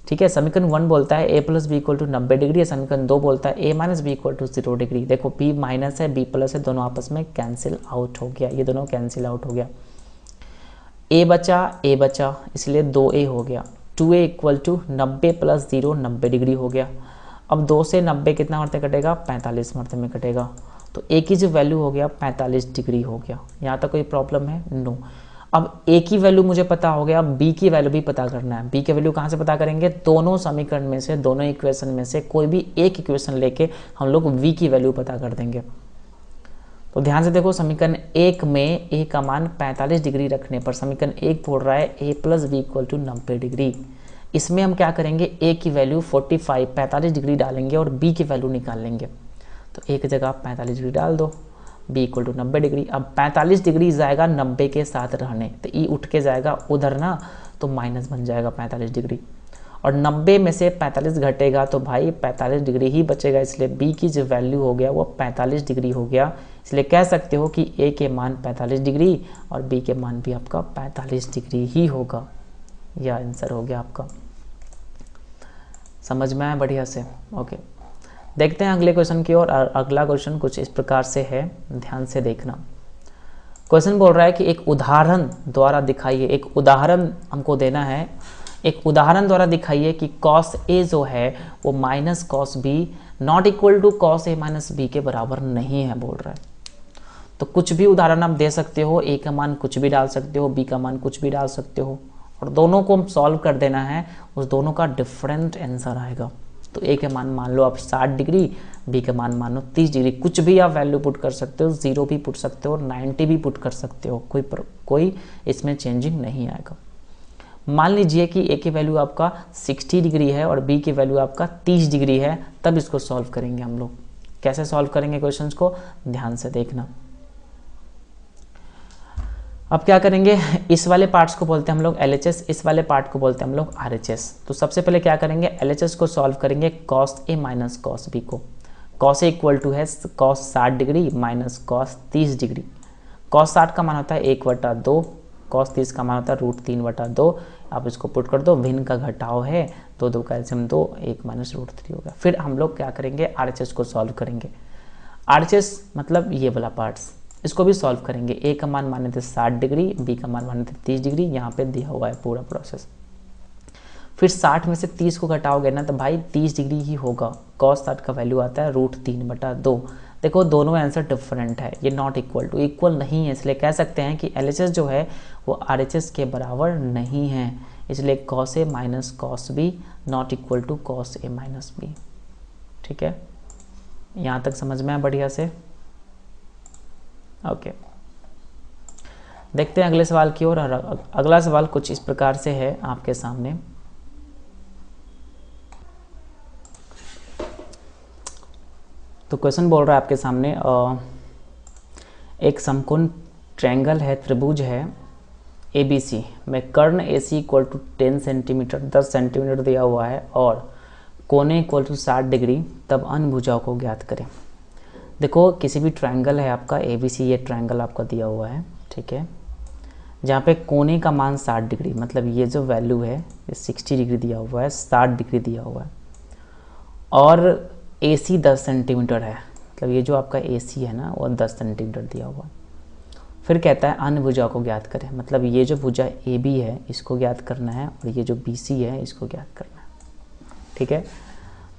[SPEAKER 1] ठीक है, समीकरण 1 बोलता है a + b = 90 डिग्री, समीकरण 2 बोलता है a - b = 0 डिग्री। देखो b माइनस है, b प्लस है, दोनों आपस में कैंसिल आउट हो गया, ये दोनों कैंसिल आउट हो गया। a बचा, इसलिए 2a हो गया। 2a = 90 + 0 90 डिग्री हो गया। अब 2 से 90 कितना मरते कटेगा, 45 मरते में कटेगा। तो a की जो वैल्यू हो गया 45 डिग्री हो गया। यहाँ तक कोई प्रॉब्लम है, नो। अब a की वैल्यू मुझे पता हो गया, अब b की वैल्यू भी पता करना है। b की वैल्यू कहाँ से पता करेंगे, दोनों समीकरण में से, दोनों इक्वेशन में से कोई भी एक इक्वेशन लेके हम लोग v की वैल्यू पता कर देंगे। तो ध्यान से देखो, समीकरण 1 में a का मान 45 डिग्री रखने पर, समीकरण 1 बोल रहा है a + b = 90 डिग्री। इसमें हम क्या करेंगे, a की वैल्यू 45 डिग्री डालेंगे और b की वैल्यू निकाल लेंगे। तो एक जगह आप 45 डिग्री डाल दो, बी इक्वल टू 90 डिग्री। अब 45 डिग्री जाएगा 90 के साथ रहने, तो ई उठ के जाएगा उधर ना, तो माइनस बन जाएगा 45 डिग्री। और 90 में से 45 घटेगा तो भाई 45 डिग्री ही बचेगा, इसलिए बी की जो वैल्यू हो गया वो 45 डिग्री हो गया। इसलिए कह सकते हो कि ए के मान 45 डिग्री और बी के मान भी आपका 45 डिग्री ही होगा। यह आंसर हो गया आपका। समझ में आया बढ़िया से? ओके, देखते हैं अगले क्वेश्चन की ओर। अगला क्वेश्चन कुछ इस प्रकार से है, ध्यान से देखना। क्वेश्चन बोल रहा है कि एक उदाहरण द्वारा दिखाइए, एक उदाहरण हमको देना है, एक उदाहरण द्वारा दिखाइए कि cos a जो है वो minus cos b not equal to cos a minus b के बराबर नहीं है बोल रहा है। तो कुछ भी उदाहरण आप दे सकते हो, a का मान कुछ भी डाल सकते हो, b का मान कुछ भी डाल सकते हो, और दोनों को हम सॉल्व कर देना है, उस दोनों का डिफरेंट आंसर आएगा। तो a के मान लो आप 60 डिग्री, b का मान लो 30 डिग्री, कुछ भी आप वैल्यू पुट कर सकते हो, 0 भी पुट सकते हो, 90 भी पुट कर सकते हो, कोई इसमें चेंजिंग नहीं आएगा। मान लीजिए कि a की वैल्यू आपका 60 डिग्री है और b की वैल्यू आपका 30 डिग्री है, तब इसको सॉल्व करेंगे हम लोग। कैसे सॉल्व करेंगे क्वेश्चंस को, ध्यान से देखना। अब क्या करेंगे, इस वाले पार्ट्स को बोलते हैं हम लोग LHS, इस वाले पार्ट को बोलते हैं हम लोग RHS। तो सबसे पहले क्या करेंगे, LHS को सॉल्व करेंगे cos a minus cos b को। cos a इक्वल टू है cos 60 degree minus cos 30 degree. cos 60 का मान होता है 1/2, cos 30 का मान होता है √3/2। आप इसको पुट कर दो, भिन्न का घटाव है, 2 2 कैल्शियम 2, 1 माइनस √3 होगा। फिर हम लोग क्या करेंगे, RHS को सॉल्व करेंगे। RHS मतलब ये वाला पार्ट्स, इसको भी सॉल्व करेंगे। ए का मान माने थे 60 डिग्री, बी का मान माने थे 30 डिग्री, यहाँ पे दिया हुआ है पूरा प्रोसेस। फिर 60 में से 30 को घटाओगे ना तो भाई 30 डिग्री ही होगा। cos 60 का वैल्यू आता है √3/2। देखो दोनों आंसर डिफरेंट है, ये नॉट इक्वल टू, इक्वल नहीं है, इसलिए कह सकते हैं कि LHS जो है वो RHS के बराबर नहीं है। इसलिए cos a minus cos b not equal to cos a minus b। ठीक है, यहाँ तक समझ में आया बढ़िया से? ओके, देखते हैं अगले सवाल की ओर। अगला सवाल कुछ इस प्रकार से है आपके सामने। तो क्वेश्चन बोल रहा है आपके सामने, एक समकोण ट्रायंगल है, त्रिभुज है ABC में कर्ण AC equal to 10 centimetre 10 centimetre दिया हुआ है और कोने इक्वल टू 60 डिग्री, तब अन्य भुजाओं को ज्ञात करें। देखो किसी भी ट्रायंगल है आपका ABC, ये ट्रायंगल आपका दिया हुआ है, ठीक है, जहाँ पे कोने का मान 60 डिग्री, मतलब ये जो वैल्यू है ये 60 डिग्री दिया हुआ है, 60 डिग्री दिया हुआ है, और AC 10 सेंटीमीटर है, मतलब ये जो आपका AC है ना वो 10 सेंटीमीटर दिया हुआ है। फिर कहता है अन्य भुजा को ज्ञात करें, मतलब ये जो भुजा AB है इसको ज्ञात करना है और ये जो BC है इसको ज्ञात करना है। ठीक है,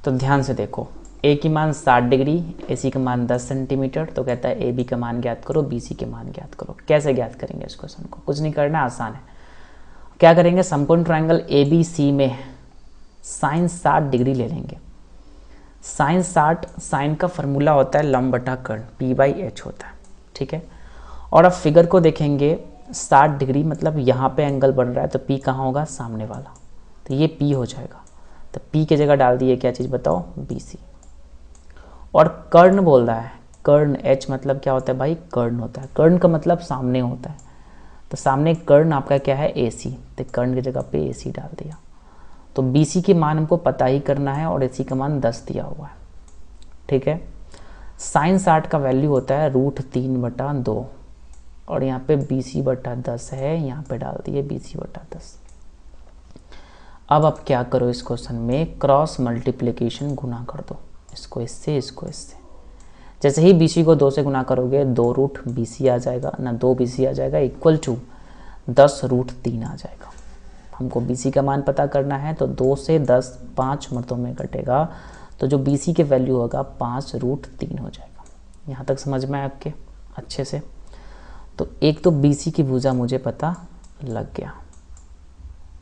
[SPEAKER 1] तो ध्यान से देखो, A की मान 60 डिग्री, AC का मान 10 सेंटीमीटर, तो कहता है AB का मान ज्ञात करो, BC के मान ज्ञात करो। कैसे ज्ञात करेंगे इस क्वेश्चन को, कुछ नहीं करना, आसान है। क्या करेंगे, समकोण ट्रायंगल ABC में साइन 60 डिग्री ले लेंगे। साइन 60, साइन का फॉर्मूला होता है लंब बटा कर्ण, P/H होता है। ठीक है, और अब फिगर को देखेंगे, 60 डिग्री मतलब यहाँ पे एंगल बन रहा है, तो P कहाँ होगा, सामने वाला, तो ये P हो जाएगा। तो P की जगह डाल दिए क्या चीज़ बताओ, BC। और कर्ण बोल रहा है, कर्ण H मतलब क्या होता है भाई, कर्ण होता है, कर्ण का मतलब सामने होता है, तो सामने कर्ण आपका क्या है, AC, तो कर्ण की जगह पे AC डाल दिया। तो BC के मान हमको पता ही करना है और AC का मान 10 दिया हुआ है। ठीक है, साइन 60 का वैल्यू होता है √3/2 और यहाँ पे BC/10 है, यहाँ पे डाल दिए BC/10। अब आप क्या करो, इस क्वेश्चन में क्रॉस मल्टीप्लिकेशन गुना कर दो, इसको इससे, इसको इससे। जैसे ही BC को 2 से गुना करोगे 2√BC आ जाएगा ना, 2BC आ जाएगा इक्वल टू 10√3 आ जाएगा। हमको BC का मान पता करना है, तो 2 से 10 5 मर्तों में कटेगा, तो जो BC के वैल्यू होगा 5√3 हो जाएगा। यहाँ तक समझ में आया आपके अच्छे से? तो एक तो BC की भुजा मुझे पता लग गया।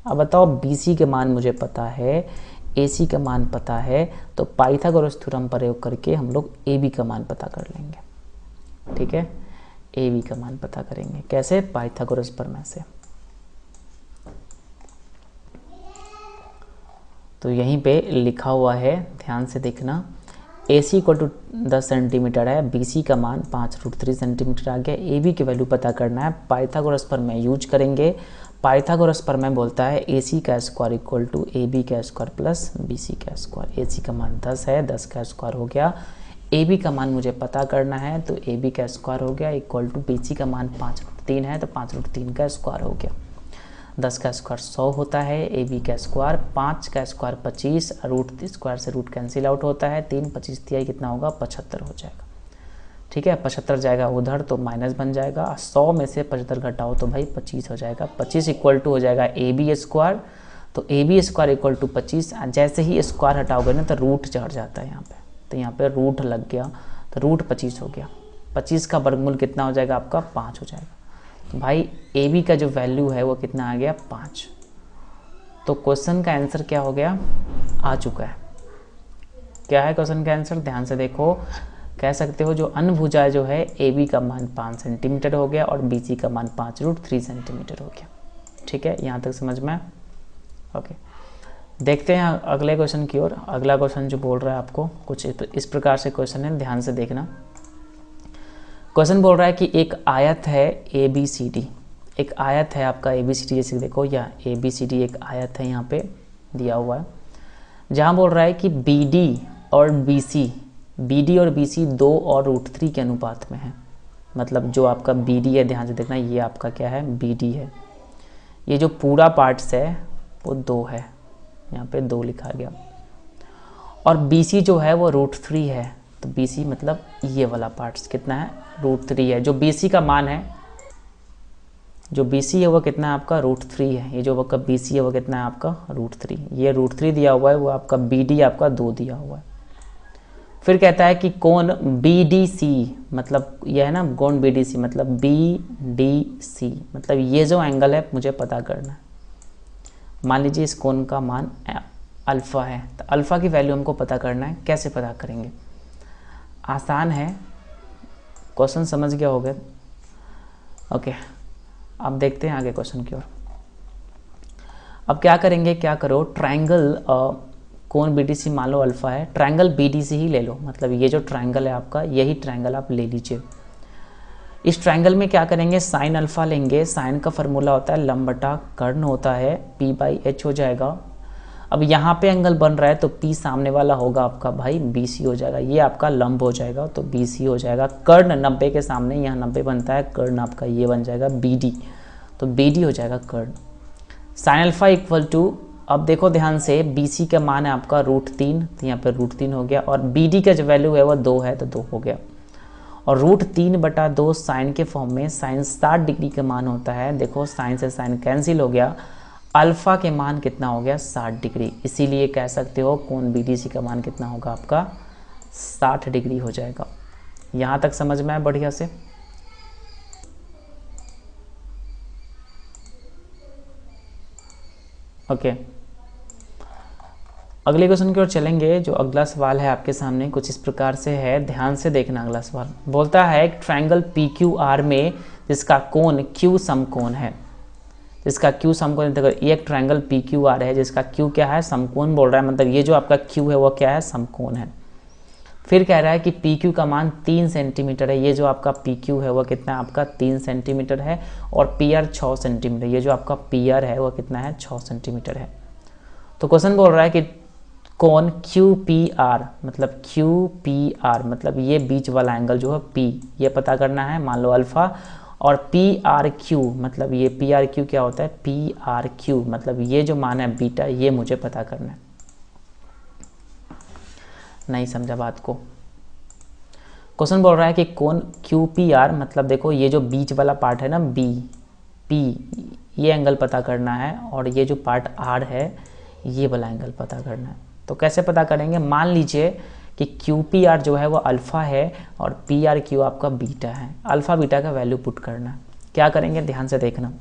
[SPEAKER 1] अब बताओ BC के मान मुझे पता है, AC का मान पता है, तो पाइथागोरस थ्योरम प्रयोग करके हम लोग AB का मान पता कर लेंगे। ठीक है, AB का मान पता करेंगे कैसे, पाइथागोरस प्रमेय से। तो यहीं पे लिखा हुआ है, ध्यान से देखना, ए सी इक्वल टू 10 सेंटीमीटर है, बी सी का मान 5√3 सेंटीमीटर आ गया। ए बी की वैल्यू पता करना है, पाइथागोरस पर मैं यूज करेंगे। पाइथागोरस पर मैं बोलता है ए सी का square equal to A B का स्क्वायर प्लस बी सी का स्क्वायर। ए सी का मान 10 है, 10 का स्क्वायर हो गया। ए बी का मान मुझे पता करना है, तो ए बी का स्क्वायर हो गया इक्वल टू बी सी का मान 5√3 है, तो 5√3 का स्क्वायर हो गया। 10 का स्क्वायर 100 होता है, ए बी का स्क्वायर 5 का स्क्वायर 25, रूट स्क्वायर से रूट कैंसिल आउट होता है, 3 25 तिहाई कितना होगा 75 हो जाएगा। ठीक है, 75 जाएगा उधर तो माइनस बन जाएगा, 100 में से 75 घटाओ तो भाई 25 हो जाएगा। 25 इक्वल टू हो जाएगा ए बी स्क्वायर, तो A B square equal to 25। जैसे ही स्क्वायर हटाओगे ना तो रूट चढ़ जाता है यहाँ पे, तो यहाँ पे रूट लग गया तो रूट 25 हो गया। 25 का वर्गमूल कितना हो जाएगा आपका 5 हो जाएगा। तो भाई ए बी का जो वैल्यू है वो कितना आ गया 5। तो क्वेश्चन का आंसर क्या हो गया, आ चुका है। क्या है क्वेश्चन का आंसर, ध्यान से देखो। कह सकते हो जो अनभुजा जो है ए बी का मान 5 सेंटीमीटर हो गया और बी सी का मान 5√3 सेंटीमीटर हो गया। ठीक है, यहाँ तक समझ में। ओके, देखते हैं अगले क्वेश्चन की ओर। अगला क्वेश्चन जो बोल रहा है आपको कुछ इस प्रकार से क्वेश्चन है, ध्यान से देखना। क्वेश्चन बोल रहा है कि एक आयत है ए बी सी डी, एक आयत है आपका ए बी सी डी, जैसे देखो या ए बी सी डी एक आयत है यहाँ पे दिया हुआ है, जहाँ बोल रहा है कि बी डी और बी सी, बी डी और बी सी 2 और √3 के अनुपात में है। मतलब जो आपका बी डी है, ध्यान से देखना, ये आपका क्या है बी डी है, ये जो पूरा पार्ट्स है वो 2 है, यहाँ पे 2 लिखा गया। और बी सी जो है वो √3 है, तो बी सी मतलब ये वाला पार्ट्स कितना है √3 है। जो बी सी का मान है, जो बी सी है वो कितना है आपका √3 है। ये जो आपका बी सी है वो कितना है आपका √3, ये √3 दिया हुआ है, वो आपका बी डी आपका 2 दिया हुआ है। फिर कहता है कि कोण बी डी सी, मतलब ये है ना कोण बी डी सी, मतलब बी डी सी मतलब ये जो एंगल है मुझे पता करना है। मान लीजिए इस कोण का मान अल्फ़ा है, तो अल्फ़ा की वैल्यू हमको पता करना है। कैसे पता करेंगे, आसान है, क्वेश्चन समझ गया होगा। ओके, अब देखते हैं आगे क्वेश्चन की ओर। अब क्या करेंगे, क्या करो, ट्रायंगल कोण बी डी सी मान लो अल्फ़ा है, ट्रायंगल बी डी सी ही ले लो, मतलब ये जो ट्रायंगल है आपका यही ट्रायंगल आप ले लीजिए। इस ट्रायंगल में क्या करेंगे, साइन अल्फ़ा लेंगे, साइन का फार्मूला होता है लंब बटा कर्ण होता है, p/h हो जाएगा। अब यहाँ पे एंगल बन रहा है तो p सामने वाला होगा आपका भाई BC हो जाएगा, ये आपका लंब हो जाएगा तो BC हो जाएगा। कर्ण 90 के सामने यहाँ 90 बनता है, कर्ण आपका ये बन जाएगा BD, तो BD हो जाएगा कर्ण। साइन अल्फ़ा इक्वल टू, अब देखो ध्यान से, BC का मान है आपका √3, तो यहाँ पर √3 हो गया, और BD का जो वैल्यू है वो 2 है तो 2 हो गया। और √3/2 साइन के फॉर्म में, साइन 60 डिग्री का मान होता है। देखो साइन से साइन कैंसिल हो गया, अल्फ़ा के मान कितना हो गया 60 डिग्री, इसीलिए कह सकते हो कोण BDC का मान कितना होगा आपका 60 डिग्री हो जाएगा। यहाँ तक समझ में आया बढ़िया से। ओके, अगले क्वेश्चन की ओर चलेंगे। जो अगला सवाल है आपके सामने कुछ इस प्रकार से है, ध्यान से देखना। अगला सवाल बोलता है एक ट्रायंगल PQR में जिसका कोण Q समकोण है, जिसका Q समकोण, देखो एक ट्रायंगल PQR है जिसका Q क्या है समकोण बोल रहा है, मतलब ये जो आपका Q है वो क्या है समकोण है। फिर कह रहा है कि PQ का मान 3 सेंटीमीटर है, ये जो आपका PQ है वो कितना है आपका 3 सेंटीमीटर है, और PR 6 सेंटीमीटर, ये जो आपका PR है वो कितना है 6 सेंटीमीटर है। तो क्वेश्चन बोल रहा है कि कोण QPR, मतलब QPR मतलब ये बीच वाला एंगल जो है P, ये पता करना है, मान लो अल्फ़ा, और PRQ मतलब ये PRQ क्या होता है PRQ मतलब ये जो मान है बीटा, ये मुझे पता करना है। नहीं समझा बात को। क्वेश्चन बोल रहा है कि कोण QPR मतलब देखो ये जो बीच वाला पार्ट है ना P, ये एंगल पता करना है, और ये जो पार्ट R है ये वाला एंगल पता करना है। तो कैसे पता करेंगे, मान लीजिए कि QPR जो है वो अल्फ़ा है और PRQ आपका बीटा है, अल्फ़ा बीटा का वैल्यू पुट करना है। क्या करेंगे, ध्यान से देखना।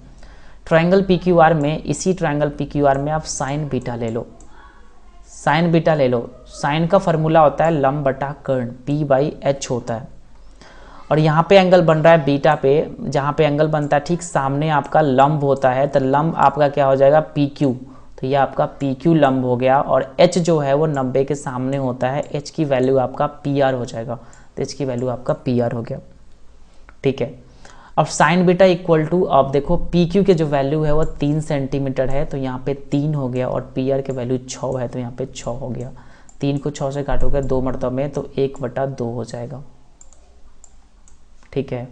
[SPEAKER 1] ट्रायंगल PQR में, इसी ट्रायंगल PQR में आप साइन बीटा ले लो, साइन बीटा ले लो। साइन का फार्मूला होता है लंब बटा कर्ण, P/h होता है, और यहाँ पे एंगल बन रहा है बीटा पे, जहाँ पे एंगल बनता है ठीक सामने आपका लंब होता है, तो लंब आपका क्या हो जाएगा PQ, तो ये आपका पी क्यू लंब हो गया, और एच जो है वो 90 के सामने होता है, एच की वैल्यू आपका पी आर हो जाएगा, तो एच की वैल्यू आपका पी आर हो गया। ठीक है, अब साइन बीटा इक्वल टू, अब देखो पी क्यू के जो वैल्यू है वो 3 सेंटीमीटर है, तो यहाँ पे 3 हो गया, और पी आर के वैल्यू 6 है, तो यहाँ पे 6 हो गया। 3 को 6 से काटोगे 2 मरतबा में, तो 1/2 हो जाएगा। ठीक है,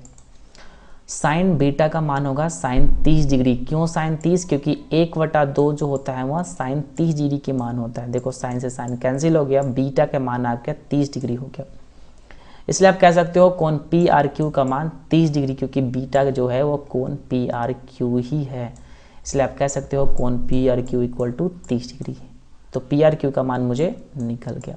[SPEAKER 1] साइन बीटा का मान होगा साइन 30 डिग्री। क्यों साइन 30? क्योंकि 1/2 जो होता है वहाँ साइन 30 डिग्री के मान होता है। देखो साइन से साइन कैंसिल हो गया, बीटा का मान आ गया 30 डिग्री हो गया। इसलिए आप कह सकते हो कोण पी आर क्यू का मान 30 डिग्री, क्योंकि बीटा जो है वो कोण पी आर क्यू ही है। इसलिए आप कह सकते हो कोण P R Q equal to 30 degree. तो पी आर क्यू का मान मुझे निकल गया।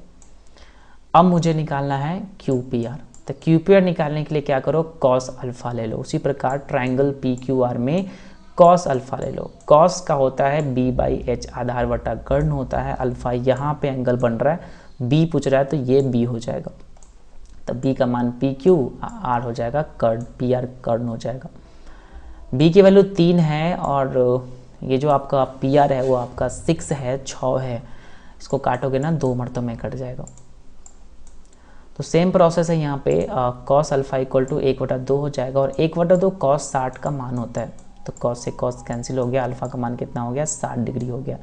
[SPEAKER 1] अब मुझे निकालना है क्यू पी आर। तो क्यू पी आर निकालने के लिए क्या करो, कॉस अल्फा ले लो। उसी प्रकार ट्राइंगल पी क्यू आर में कॉस अल्फा ले लो। कॉस का होता है बी बाई एच, आधार बटा कर्ण होता है। अल्फा यहाँ पे एंगल बन रहा है, बी पूछ रहा है, तो ये बी हो जाएगा। तो बी का मान पी क्यू, आर हो जाएगा कर्ण, पी आर कर्ण हो जाएगा। बी की वैल्यू 3 है, और ये जो आपका पी आर है वो आपका 6 है, 6 है। इसको काटोगे ना 2 मरतबे में कट जाएगा। तो सेम प्रोसेस है यहाँ पे, कॉस अल्फा इक्वल टू 1/2 हो जाएगा, और 1/2 कॉस 60 का मान होता है। तो कॉस से कॉस कैंसिल हो गया, अल्फा का मान कितना हो गया, 60 डिग्री हो गया।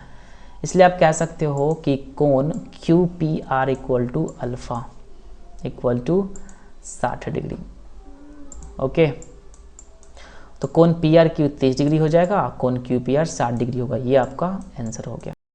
[SPEAKER 1] इसलिए आप कह सकते हो कि कोण Q P R equal to alpha equal to 60 degree. Okay, तो कोण पी आर क्यू 30 डिग्री हो जाएगा, कोण क्यू पी आर 60 डिग्री होगा। ये आपका आंसर हो गया।